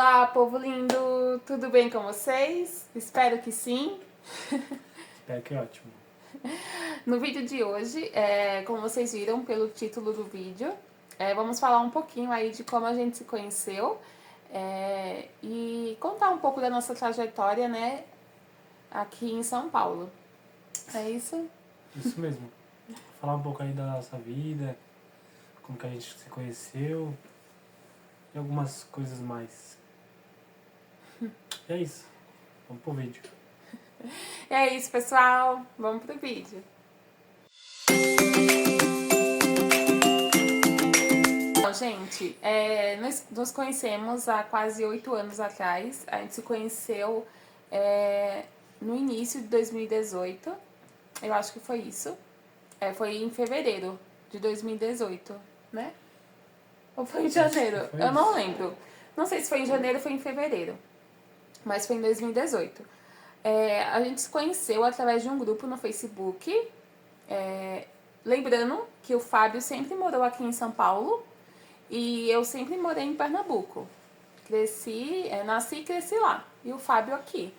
Olá, povo lindo! Tudo bem com vocês? Espero que sim. Espero que ótimo. No vídeo de hoje, como vocês viram pelo título do vídeo, vamos falar um pouquinho aí de como a gente se conheceu e contar um pouco da nossa trajetória, né, aqui em São Paulo. É isso? Isso mesmo. Falar um pouco aí da nossa vida, como que a gente se conheceu e algumas coisas mais. E é isso. Vamos pro vídeo. É isso, pessoal. Vamos pro vídeo. Bom, gente, nós nos conhecemos há quase 8 anos atrás. A gente se conheceu no início de 2018. Eu acho que foi isso. Foi em fevereiro de 2018, né? Ou foi em janeiro? Foi Eu não isso. lembro. Não sei se foi em janeiro ou foi em fevereiro. Mas foi em 2018. A gente se conheceu através de um grupo no Facebook. Lembrando que o Fábio sempre morou aqui em São Paulo e eu sempre morei em Pernambuco. Nasci e cresci lá. E o Fábio aqui.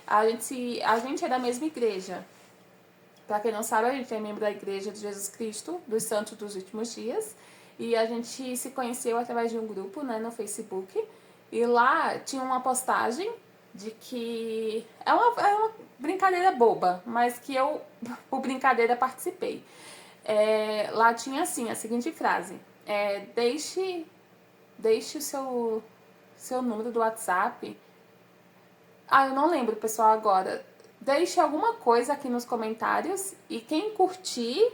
A gente é da mesma igreja. Para quem não sabe, a gente é membro da Igreja de Jesus Cristo, dos Santos dos Últimos Dias. E a gente se conheceu através de um grupo, né, no Facebook. E lá tinha uma postagem de que... É uma brincadeira boba, mas que eu, por brincadeira, participei. Lá tinha assim, a seguinte frase. Deixe o seu número do WhatsApp. Eu não lembro, pessoal, agora. Deixe alguma coisa aqui nos comentários e quem curtir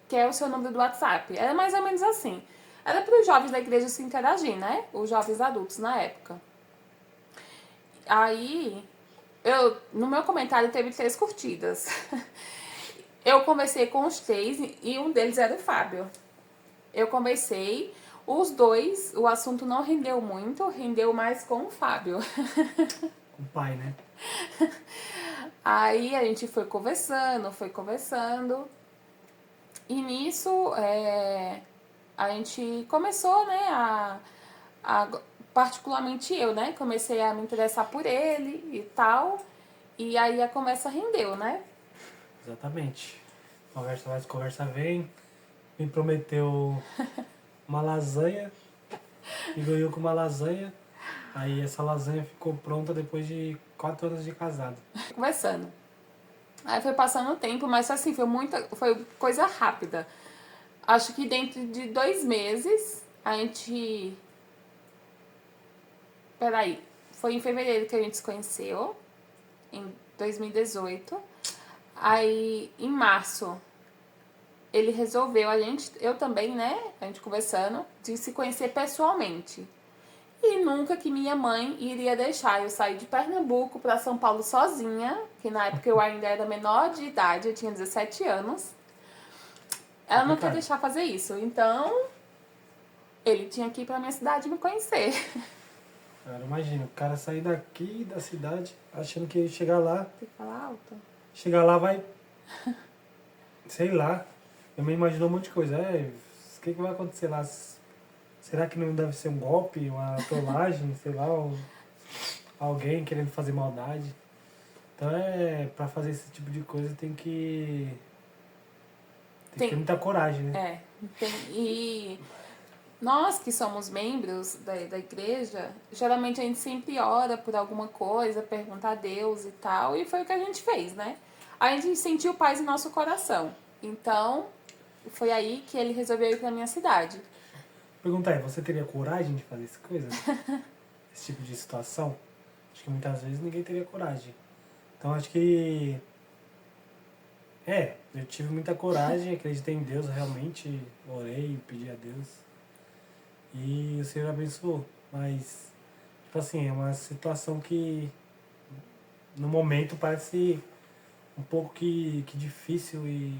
quer o seu número do WhatsApp. Era mais ou menos assim. Era para os jovens da igreja se interagir, né? Os jovens adultos na época. Aí, no meu comentário teve 3 curtidas. Eu conversei com os 3 e um deles era o Fábio. Eu conversei, os 2, o assunto não rendeu muito, rendeu mais com o Fábio. Com o pai, né? Aí a gente foi conversando. E nisso a gente começou, né, particularmente eu, né, comecei a me interessar por ele e tal. E aí a conversa rendeu, né? Exatamente. Conversa vai, conversa vem. Me prometeu uma lasanha e ganhou com uma lasanha. Aí essa lasanha ficou pronta depois de 4 anos de casado. Conversando. Aí foi passando o tempo, mas assim, foi coisa rápida. Acho que dentro de 2 meses a gente... Peraí, foi em fevereiro que a gente se conheceu, em 2018. Aí, em março, ele resolveu, eu também, né, a gente conversando, de se conhecer pessoalmente. E nunca que minha mãe iria deixar eu sair de Pernambuco para São Paulo sozinha, que na época eu ainda era menor de idade, eu tinha 17 anos. Ela não quer deixar fazer isso, então ele tinha que ir pra minha cidade me conhecer. Cara, imagina, o cara sair daqui da cidade achando que chegar lá. Tem que falar alto. Chegar lá vai. Sei lá. Eu me imagino um monte de coisa. O que vai acontecer lá? Será que não deve ser um golpe, uma trollagem, sei lá, alguém querendo fazer maldade? Então pra fazer esse tipo de coisa tem que ter muita coragem, né? E nós que somos membros da igreja, geralmente a gente sempre ora por alguma coisa, pergunta a Deus e tal, e foi o que a gente fez, né? A gente sentiu paz em nosso coração. Então, foi aí que ele resolveu ir pra minha cidade. Pergunta aí, você teria coragem de fazer essa coisa? Esse tipo de situação? Acho que muitas vezes ninguém teria coragem. Então acho que... eu tive muita coragem, acreditei em Deus realmente, orei, pedi a Deus. E o Senhor abençoou. Mas, tipo assim, é uma situação que no momento parece um pouco que difícil e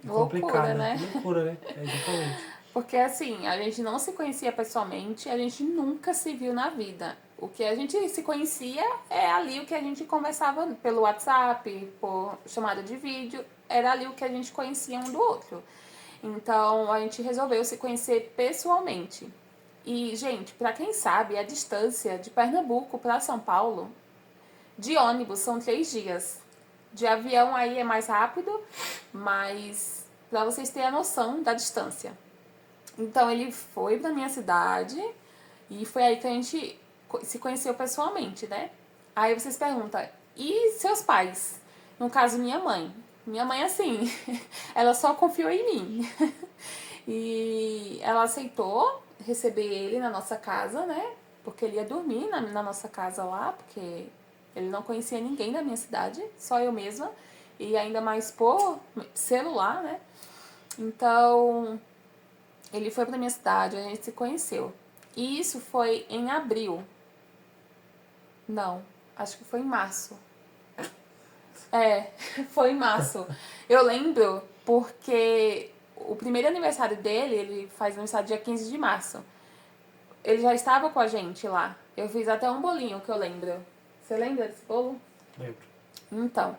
complicada. Né? Loucura, né? Exatamente. Porque assim, a gente não se conhecia pessoalmente, a gente nunca se viu na vida. O que a gente se conhecia é ali o que a gente conversava pelo WhatsApp, por chamada de vídeo, era ali o que a gente conhecia um do outro. Então a gente resolveu se conhecer pessoalmente. E, gente, pra quem sabe, a distância de Pernambuco pra São Paulo, de ônibus, são 3 dias. De avião aí é mais rápido, mas pra vocês terem a noção da distância. Então ele foi pra minha cidade e foi aí que a gente se conheceu pessoalmente, né? Aí vocês perguntam, e seus pais? No caso, minha mãe. Minha mãe, assim, ela só confiou em mim. E ela aceitou receber ele na nossa casa, né? Porque ele ia dormir na nossa casa lá, porque ele não conhecia ninguém da minha cidade, só eu mesma. E ainda mais por celular, né? Então, ele foi pra minha cidade, a gente se conheceu. E isso foi em abril. Não, acho que foi em março. É, foi em março. Eu lembro porque o primeiro aniversário dele, ele faz aniversário dia 15 de março. Ele já estava com a gente lá. Eu fiz até um bolinho que eu lembro. Você lembra desse bolo? Lembro. Então,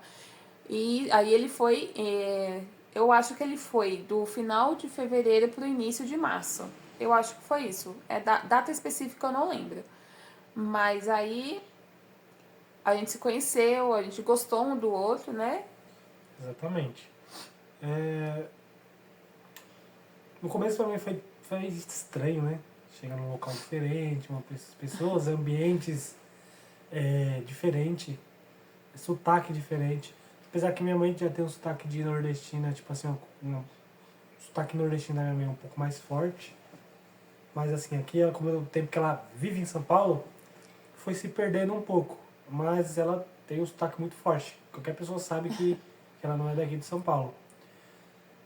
e aí ele foi, eu acho que ele foi do final de fevereiro pro início de março. Eu acho que foi isso. É data específica eu não lembro. Mas aí a gente se conheceu, a gente gostou um do outro, né? Exatamente. No começo pra mim foi estranho, né? Chegar num local diferente, pessoas, ambientes diferentes, sotaque diferente. Apesar que minha mãe já tem um sotaque de nordestina, tipo assim, um sotaque nordestino da minha mãe é um pouco mais forte. Mas assim, aqui, ela, como o tempo que ela vive em São Paulo, foi se perdendo um pouco. Mas ela tem um sotaque muito forte. Qualquer pessoa sabe que ela não é daqui de São Paulo.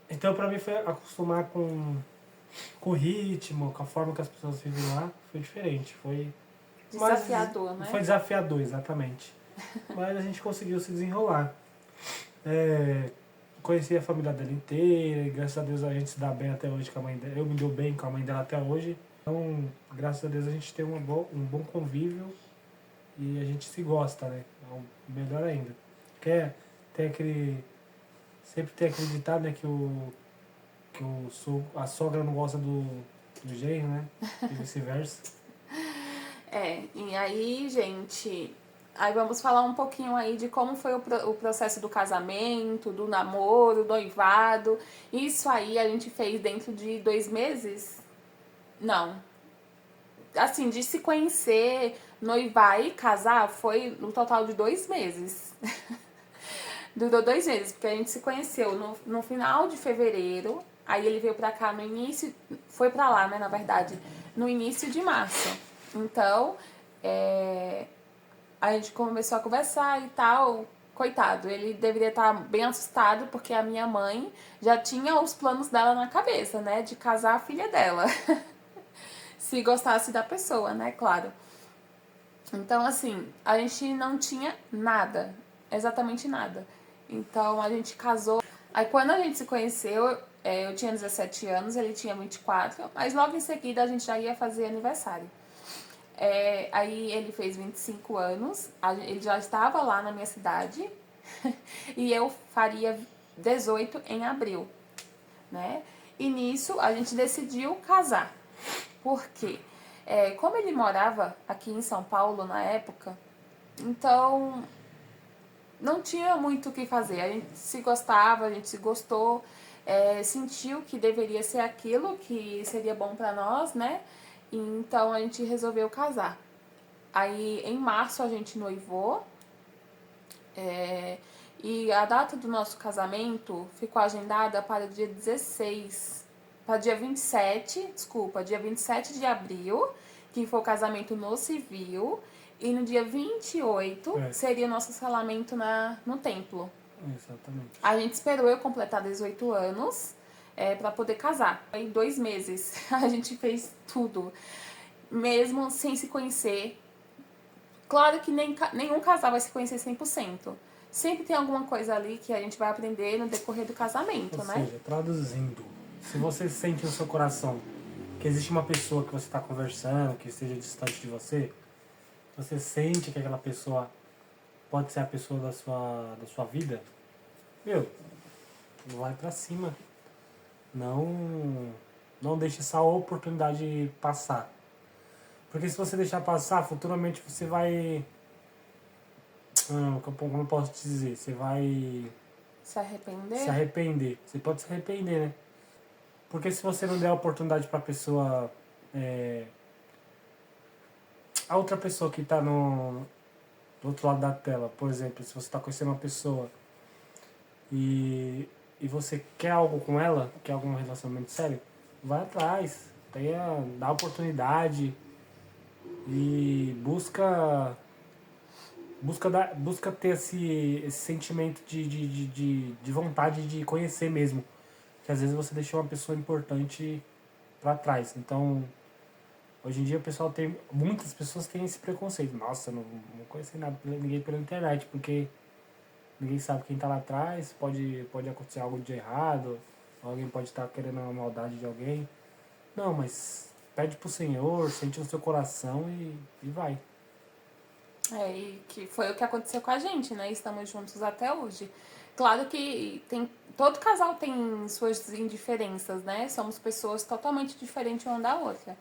Então, pra mim, foi acostumar com o ritmo, com a forma que as pessoas vivem lá, foi diferente. Foi Desafiador, né? Foi desafiador, exatamente. Mas a gente conseguiu se desenrolar. Conheci a família dela inteira, e graças a Deus a gente se dá bem até hoje com a mãe dela. Eu me dou bem com a mãe dela até hoje. Então, graças a Deus a gente tem um bom convívio e a gente se gosta, né? Então, melhor ainda. Porque tem aquele. Sempre tem aquele ditado, né, a sogra não gosta do genro, né? E vice-versa. E aí, gente, aí vamos falar um pouquinho aí de como foi o processo do casamento, do namoro, do noivado. Isso aí a gente fez dentro de 2 meses? Não. Assim, de se conhecer, noivar e casar foi no total de 2 meses. Durou 2 meses, porque a gente se conheceu no final de fevereiro, aí ele veio pra cá no início, foi pra lá, né, na verdade, no início de março. Então, a gente começou a conversar e tal. Coitado, ele deveria estar bem assustado porque a minha mãe já tinha os planos dela na cabeça, né, de casar a filha dela. Se gostasse da pessoa, né, claro. Então, assim, a gente não tinha nada, exatamente nada. Então, a gente casou. Aí, quando a gente se conheceu, eu tinha 17 anos, ele tinha 24, mas logo em seguida a gente já ia fazer aniversário. Aí, ele fez 25 anos, ele já estava lá na minha cidade, e eu faria 18 em abril, né? E nisso, a gente decidiu casar. Por quê? Como ele morava aqui em São Paulo na época, então não tinha muito o que fazer. A gente se gostava, a gente se gostou, sentiu que deveria ser aquilo que seria bom pra nós, né? E então a gente resolveu casar. Aí em março a gente noivou, e a data do nosso casamento ficou agendada para o dia 16, para dia 27, desculpa, dia 27 de abril, que foi o casamento no civil, e no dia 28 seria o nosso selamento no templo. Exatamente. A gente esperou eu completar 18 anos para poder casar. Em 2 meses a gente fez tudo, mesmo sem se conhecer. Claro que nenhum casal vai se conhecer 100%. Sempre tem alguma coisa ali que a gente vai aprender no decorrer do casamento, né? Ou seja, traduzindo, se você sente no seu coração que existe uma pessoa que você está conversando, que esteja distante de você, você sente que aquela pessoa pode ser a pessoa da sua vida, vai pra cima. Não deixe essa oportunidade passar. Porque se você deixar passar, futuramente você vai... como eu posso te dizer? Você vai Se arrepender? se arrepender. Você pode se arrepender, né? Porque se você não der a oportunidade pra pessoa... a outra pessoa que tá do outro lado da tela, por exemplo, se você tá conhecendo uma pessoa e você quer algo com ela, quer algum relacionamento sério, vai atrás, dá oportunidade e busca ter esse sentimento de vontade de conhecer mesmo, que às vezes você deixou uma pessoa importante pra trás. Então, hoje em dia muitas pessoas têm esse preconceito. Nossa, não conheci ninguém pela internet, porque ninguém sabe quem tá lá atrás, pode acontecer algo de errado, alguém pode estar querendo a maldade de alguém. Não, mas pede pro Senhor, sente no seu coração e vai. E que foi o que aconteceu com a gente, né? Estamos juntos até hoje. Claro que todo casal tem suas indiferenças, né? Somos pessoas totalmente diferentes uma da outra.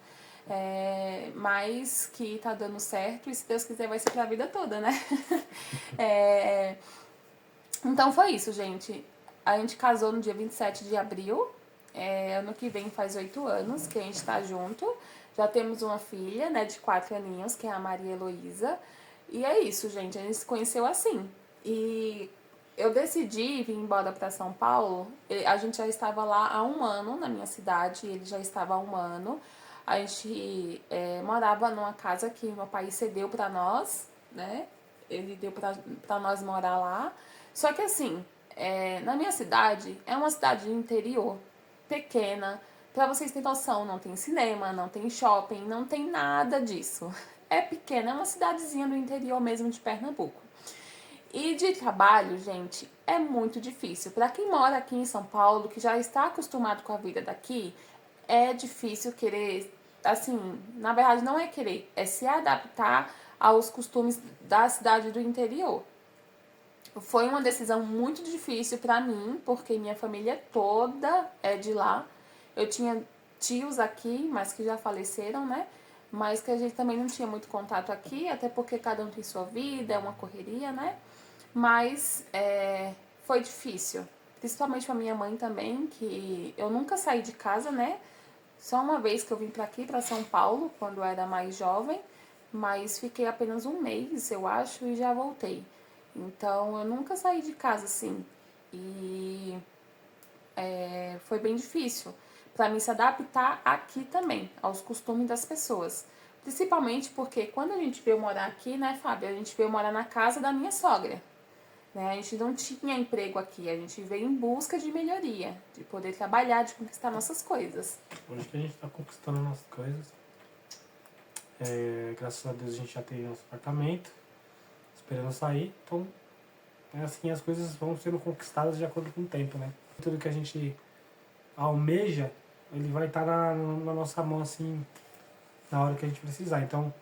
Mas que tá dando certo e se Deus quiser vai ser pra vida toda, né? Então foi isso, gente. A gente casou no dia 27 de abril. Ano que vem faz 8 anos que a gente tá junto. Já temos uma filha, né, de 4 aninhos, que é a Maria Heloísa. E é isso, gente. A gente se conheceu assim. E eu decidi vir embora para São Paulo. A gente já estava lá há 1 ano na minha cidade. Ele já estava há 1 ano. A gente morava numa casa que meu pai cedeu para nós, né? Ele deu para nós morar lá. Só que assim, na minha cidade, é uma cidade de interior, pequena. Pra vocês terem noção, não tem cinema, não tem shopping, não tem nada disso. É pequena, é uma cidadezinha do interior mesmo de Pernambuco. E de trabalho, gente, é muito difícil. Para quem mora aqui em São Paulo, que já está acostumado com a vida daqui, é difícil querer, assim, na verdade não é querer, é se adaptar aos costumes da cidade do interior. Foi uma decisão muito difícil para mim, porque minha família toda é de lá. Eu tinha tios aqui, mas que já faleceram, né? Mas que a gente também não tinha muito contato aqui, até porque cada um tem sua vida, é uma correria, né? Mas foi difícil. Principalmente pra minha mãe também, que eu nunca saí de casa, né? Só uma vez que eu vim pra aqui, pra São Paulo, quando eu era mais jovem. Mas fiquei apenas 1 mês, eu acho, e já voltei. Então, eu nunca saí de casa assim. E foi bem difícil para mim se adaptar aqui também, aos costumes das pessoas. Principalmente porque quando a gente veio morar aqui, né, Fábio? A gente veio morar na casa da minha sogra. Né? A gente não tinha emprego aqui, a gente veio em busca de melhoria, de poder trabalhar, de conquistar nossas coisas. Hoje que a gente está conquistando nossas coisas. Graças a Deus a gente já tem nosso apartamento, esperando sair. Então, assim, as coisas vão sendo conquistadas de acordo com o tempo, né? Tudo que a gente almeja, ele vai estar na nossa mão, assim, na hora que a gente precisar. Então,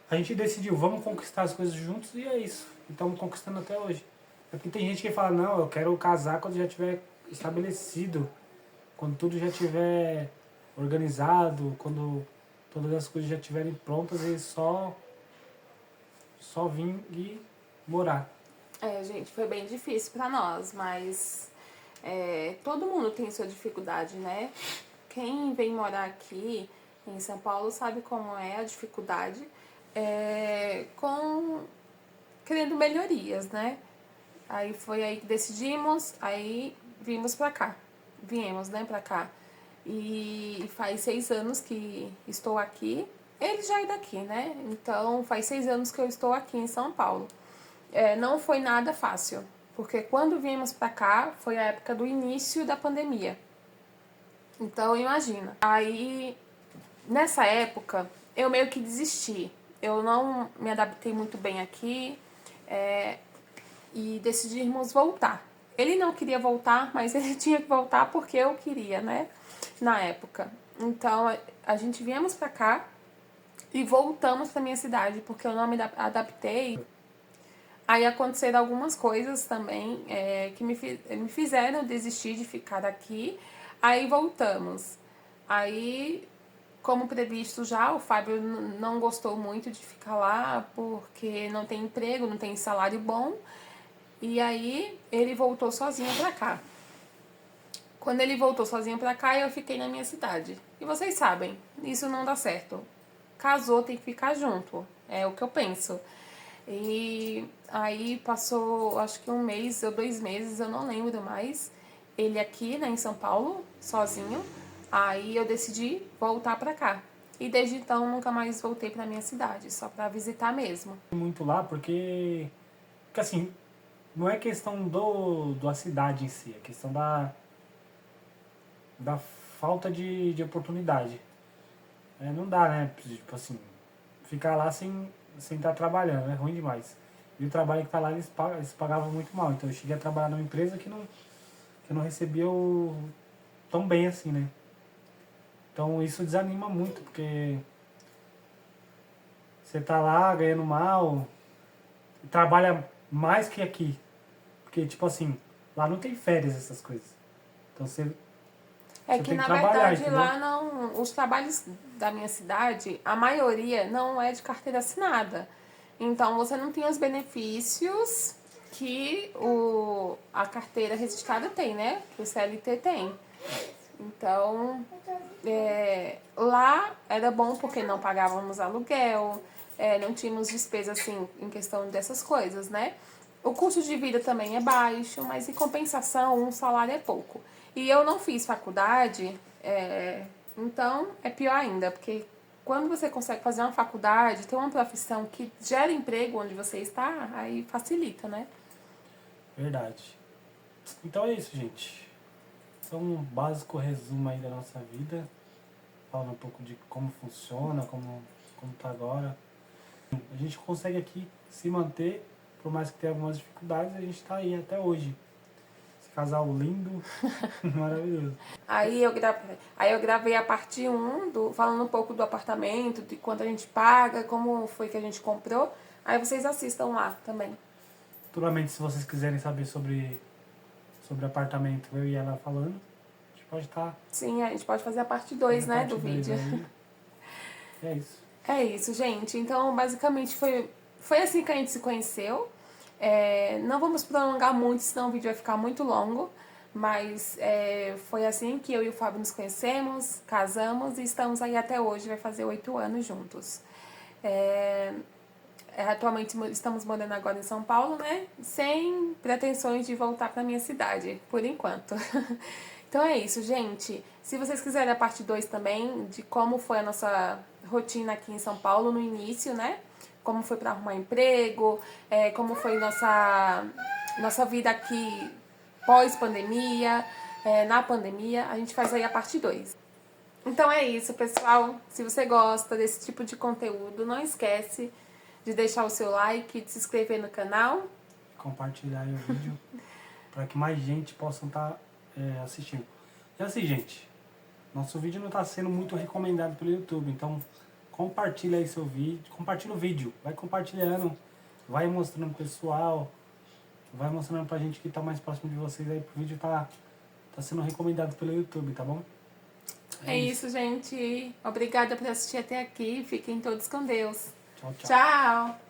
a gente decidiu, vamos conquistar as coisas juntos e é isso. E estamos conquistando até hoje. Porque tem gente que fala, não, eu quero casar quando já estiver estabelecido, quando tudo já estiver organizado, quando todas as coisas já estiverem prontas e só vir e morar. Gente, foi bem difícil pra nós, mas todo mundo tem sua dificuldade, né? Quem vem morar aqui em São Paulo sabe como é a dificuldade com querendo melhorias, né? Aí foi aí que decidimos, aí vimos pra cá. Viemos, né, pra cá. E faz 6 anos que estou aqui. Ele já é daqui, né? Então faz 6 anos que eu estou aqui em São Paulo. Não foi nada fácil, porque quando viemos pra cá foi a época do início da pandemia. Então imagina. Aí nessa época eu meio que desisti. Eu não me adaptei muito bem aqui e decidimos voltar. Ele não queria voltar, mas ele tinha que voltar porque eu queria, né? Na época. Então a gente viemos pra cá e voltamos pra minha cidade porque eu não me adaptei. Aí aconteceram algumas coisas também que me fizeram desistir de ficar aqui. Aí voltamos. Aí como previsto já, o Fábio não gostou muito de ficar lá porque não tem emprego, não tem salário bom. E aí ele voltou sozinho pra cá. Quando ele voltou sozinho pra cá, eu fiquei na minha cidade. E vocês sabem, isso não dá certo. Casou, tem que ficar junto. É o que eu penso. E aí passou, acho que 1 mês ou 2 meses, eu não lembro mais. Ele aqui, né, em São Paulo, sozinho. Aí eu decidi voltar pra cá. E desde então nunca mais voltei pra minha cidade, só pra visitar mesmo. Muito lá porque assim, não é questão da cidade em si, é questão da falta de oportunidade. Não dá, né? Tipo assim, ficar lá sem estar trabalhando, é ruim demais. E o trabalho que tá lá, eles pagavam muito mal. Então eu cheguei a trabalhar numa empresa que não recebia tão bem assim, né? Então isso desanima muito, porque você tá lá ganhando mal, trabalha mais que aqui. Porque, tipo assim, lá não tem férias, essas coisas. Então você É que tem que na trabalhar, verdade entendeu? lá não. Os trabalhos da minha cidade, a maioria não é de carteira assinada. Então você não tem os benefícios que a carteira registrada tem, né? Que o CLT tem. Então, lá era bom porque não pagávamos aluguel, não tínhamos despesa assim em questão dessas coisas, né? O custo de vida também é baixo, mas em compensação, o salário é pouco. E eu não fiz faculdade, então é pior ainda, porque quando você consegue fazer uma faculdade, ter uma profissão que gera emprego onde você está, aí facilita, né? Verdade. Então é isso, gente. Esse é um básico resumo aí da nossa vida. Falando um pouco de como funciona, como tá agora. A gente consegue aqui se manter, por mais que tenha algumas dificuldades, a gente tá aí até hoje. Esse casal lindo, maravilhoso. Aí eu gravei a parte 1, falando um pouco do apartamento, de quanto a gente paga, como foi que a gente comprou. Aí vocês assistam lá também. Futuramente, se vocês quiserem saber sobre apartamento, eu e ela falando, a gente pode estar Sim, a gente pode fazer a parte 2, na né, parte do 2 vídeo. aí. É isso. É isso, gente. Então, basicamente, foi assim que a gente se conheceu. Não vamos prolongar muito, senão o vídeo vai ficar muito longo. Mas foi assim que eu e o Fábio nos conhecemos, casamos e estamos aí até hoje, vai fazer 8 anos juntos. Atualmente estamos morando agora em São Paulo, né? Sem pretensões de voltar para minha cidade, por enquanto. Então é isso, gente. Se vocês quiserem a parte 2 também, de como foi a nossa rotina aqui em São Paulo no início, né? Como foi para arrumar emprego, como foi nossa vida aqui pós-pandemia, na pandemia, a gente faz aí a parte 2. Então é isso, pessoal. Se você gosta desse tipo de conteúdo, não esquece de deixar o seu like, de se inscrever no canal. Compartilhar aí o vídeo para que mais gente possa estar assistindo. E assim, gente, nosso vídeo não está sendo muito recomendado pelo YouTube, então compartilha aí seu vídeo, compartilha o vídeo, vai compartilhando, vai mostrando pro pessoal, vai mostrando pra gente que tá mais próximo de vocês aí, pro vídeo tá sendo recomendado pelo YouTube, tá bom? É isso, gente. Obrigada por assistir até aqui. Fiquem todos com Deus. Tchau, tchau. Tchau!